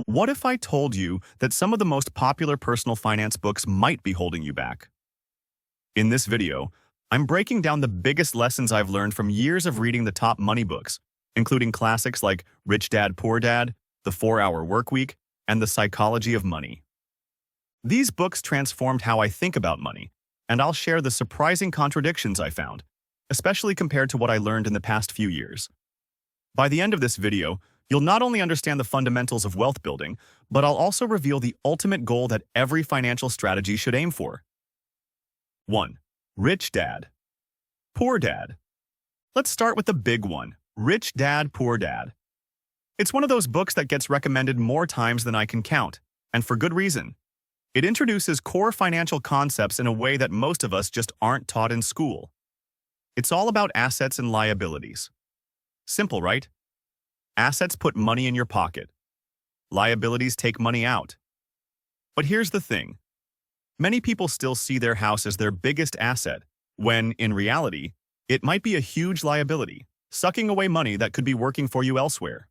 What if I told you that some of the most popular personal finance books might be holding you back? In this video, I'm breaking down the biggest lessons I've learned from years of reading the top money books, including classics like Rich Dad, Poor Dad, The 4-Hour Workweek, and The Psychology of Money. These books transformed how I think about money, and I'll share the surprising contradictions I found, especially compared to what I learned in the past few years. By the end of this video, you'll not only understand the fundamentals of wealth building, but I'll also reveal the ultimate goal that every financial strategy should aim for. 1. Rich Dad. Poor Dad. Let's start with the big one, Rich Dad, Poor Dad. It's one of those books that gets recommended more times than I can count, and for good reason. It introduces core financial concepts in a way that most of us just aren't taught in school. It's all about assets and liabilities. Simple, right? Assets put money in your pocket. Liabilities take money out. But here's the thing. Many people still see their house as their biggest asset, when, in reality, it might be a huge liability, sucking away money that could be working for you elsewhere.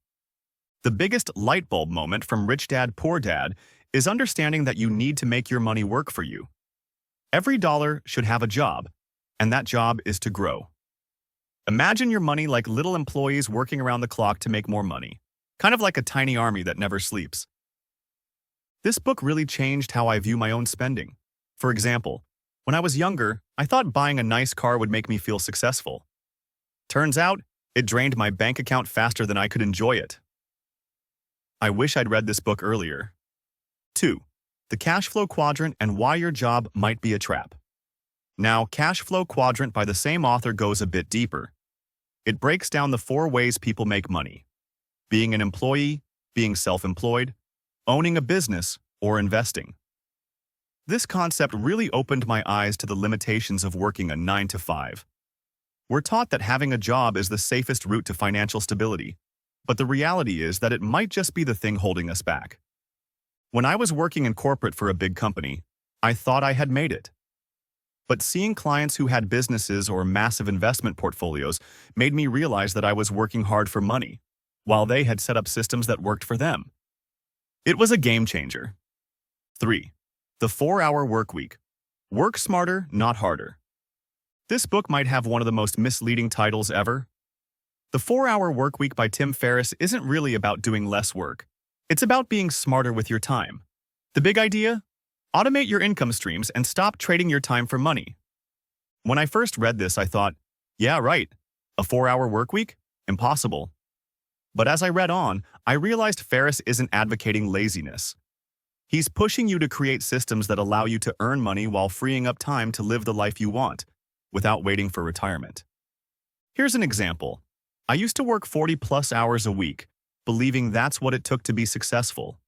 The biggest light bulb moment from Rich Dad, Poor Dad is understanding that you need to make your money work for you. Every dollar should have a job, and that job is to grow. Imagine your money like little employees working around the clock to make more money, kind of like a tiny army that never sleeps. This book really changed how I view my own spending. For example, when I was younger, I thought buying a nice car would make me feel successful. Turns out, it drained my bank account faster than I could enjoy it. I wish I'd read this book earlier. 2. The Cash Flow Quadrant and Why Your Job Might Be a Trap. Now, Cash Flow Quadrant by the same author goes a bit deeper. It breaks down the 4 ways people make money: being an employee, being self-employed, owning a business, or investing. This concept really opened my eyes to the limitations of working a 9-to-5. We're taught that having a job is the safest route to financial stability, but the reality is that it might just be the thing holding us back. When I was working in corporate for a big company, I thought I had made it. But seeing clients who had businesses or massive investment portfolios made me realize that I was working hard for money, while they had set up systems that worked for them. It was a game changer. 3. The 4-Hour Workweek. Work smarter, not harder. This book might have one of the most misleading titles ever. The 4-Hour Workweek by Tim Ferriss isn't really about doing less work. It's about being smarter with your time. The big idea? Automate your income streams and stop trading your time for money. When I first read this, I thought, yeah, right. A 4-hour workweek? Impossible. But as I read on, I realized Ferriss isn't advocating laziness. He's pushing you to create systems that allow you to earn money while freeing up time to live the life you want, without waiting for retirement. Here's an example. I used to work 40+ hours a week, believing that's what it took to be successful.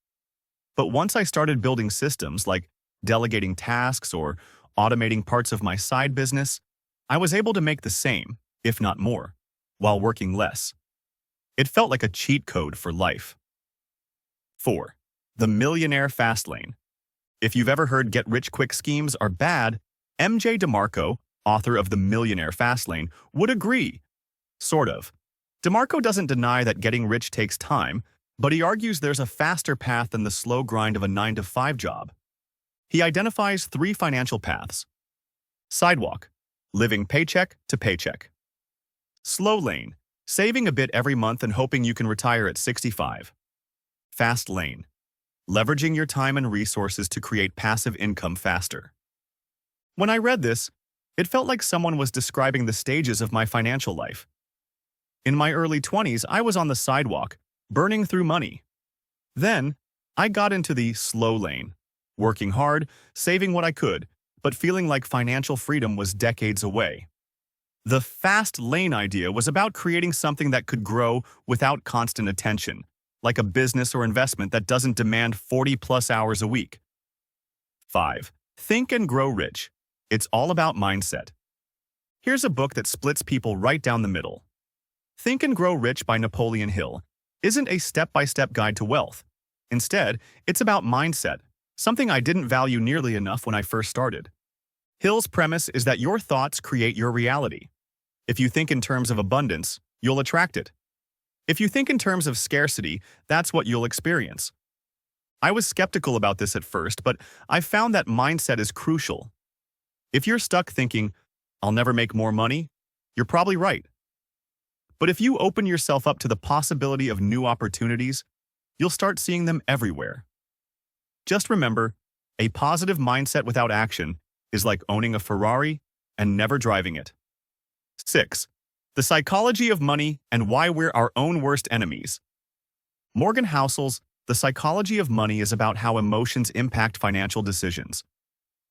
But once I started building systems like delegating tasks or automating parts of my side business, I was able to make the same, if not more, while working less. It felt like a cheat code for life. 4. The Millionaire Fast Lane. If you've ever heard get-rich-quick schemes are bad, M.J. DeMarco, author of The Millionaire Fast Lane, would agree. Sort of. DeMarco doesn't deny that getting rich takes time, but he argues there's a faster path than the slow grind of a 9-to-5 job. He identifies 3 financial paths. Sidewalk, living paycheck to paycheck. Slow lane, saving a bit every month and hoping you can retire at 65. Fast lane, leveraging your time and resources to create passive income faster. When I read this, it felt like someone was describing the stages of my financial life. In my early 20s, I was on the sidewalk, burning through money. Then, I got into the slow lane, working hard, saving what I could, but feeling like financial freedom was decades away. The fast lane idea was about creating something that could grow without constant attention, like a business or investment that doesn't demand 40+ hours a week. 5. Think and Grow Rich. It's all about mindset. Here's a book that splits people right down the middle. Think and Grow Rich by Napoleon Hill isn't a step-by-step guide to wealth. Instead, it's about mindset, something I didn't value nearly enough when I first started. Hill's premise is that your thoughts create your reality. If you think in terms of abundance, you'll attract it. If you think in terms of scarcity, that's what you'll experience. I was skeptical about this at first, but I found that mindset is crucial. If you're stuck thinking, I'll never make more money, you're probably right. But if you open yourself up to the possibility of new opportunities, you'll start seeing them everywhere. Just remember, a positive mindset without action is like owning a Ferrari and never driving it. 6. The psychology of money and why we're our own worst enemies. Morgan Housel's The Psychology of Money is about how emotions impact financial decisions.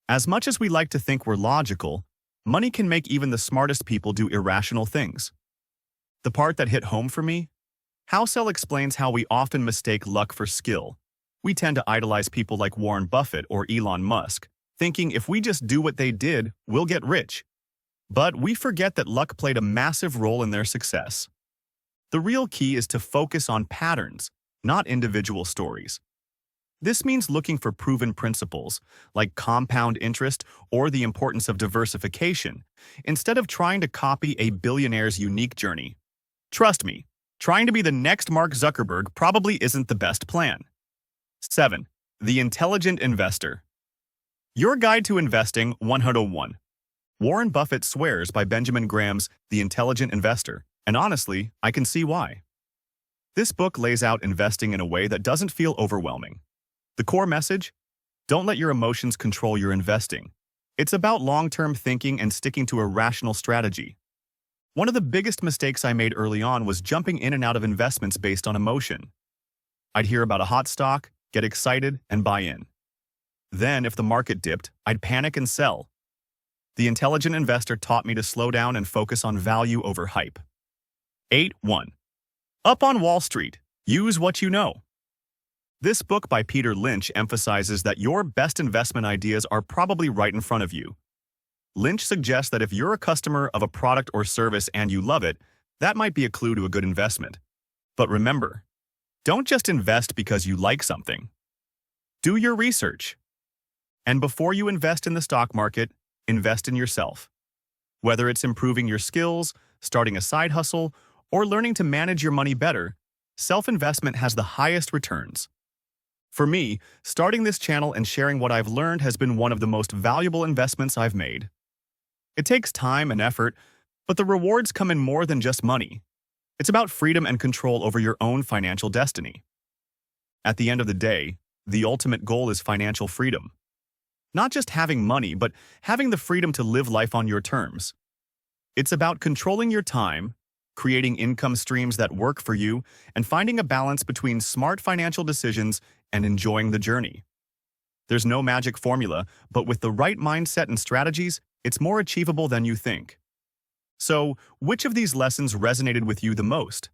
As much as we like to think we're logical, money can make even the smartest people do irrational things. The part that hit home for me? Housel explains how we often mistake luck for skill. We tend to idolize people like Warren Buffett or Elon Musk, thinking if we just do what they did, we'll get rich. But we forget that luck played a massive role in their success. The real key is to focus on patterns, not individual stories. This means looking for proven principles, like compound interest or the importance of diversification, instead of trying to copy a billionaire's unique journey. Trust me, trying to be the next Mark Zuckerberg probably isn't the best plan. 7. The Intelligent Investor. Your Guide to Investing 101. Warren Buffett swears by Benjamin Graham's The Intelligent Investor, and honestly, I can see why. This book lays out investing in a way that doesn't feel overwhelming. The core message? Don't let your emotions control your investing. It's about long-term thinking and sticking to a rational strategy. One of the biggest mistakes I made early on was jumping in and out of investments based on emotion. I'd hear about a hot stock, get excited, and buy in. Then, if the market dipped, I'd panic and sell. The Intelligent Investor taught me to slow down and focus on value over hype. 8.1. Up on Wall Street. Use what you know. This book by Peter Lynch emphasizes that your best investment ideas are probably right in front of you. Lynch suggests that if you're a customer of a product or service and you love it, that might be a clue to a good investment. But remember, don't just invest because you like something. Do your research. And before you invest in the stock market, invest in yourself. Whether it's improving your skills, starting a side hustle, or learning to manage your money better, self-investment has the highest returns. For me, starting this channel and sharing what I've learned has been one of the most valuable investments I've made. It takes time and effort, but the rewards come in more than just money. It's about freedom and control over your own financial destiny. At the end of the day, the ultimate goal is financial freedom. Not just having money, but having the freedom to live life on your terms. It's about controlling your time, creating income streams that work for you, and finding a balance between smart financial decisions and enjoying the journey. There's no magic formula, but with the right mindset and strategies, it's more achievable than you think. So, which of these lessons resonated with you the most?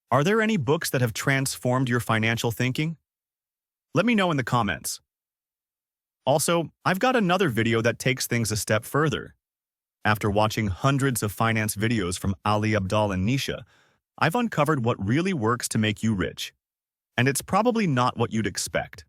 Are there any books that have transformed your financial thinking? Let me know in the comments. Also, I've got another video that takes things a step further. After watching hundreds of finance videos from Ali Abdaal and Nisha, I've uncovered what really works to make you rich. And it's probably not what you'd expect.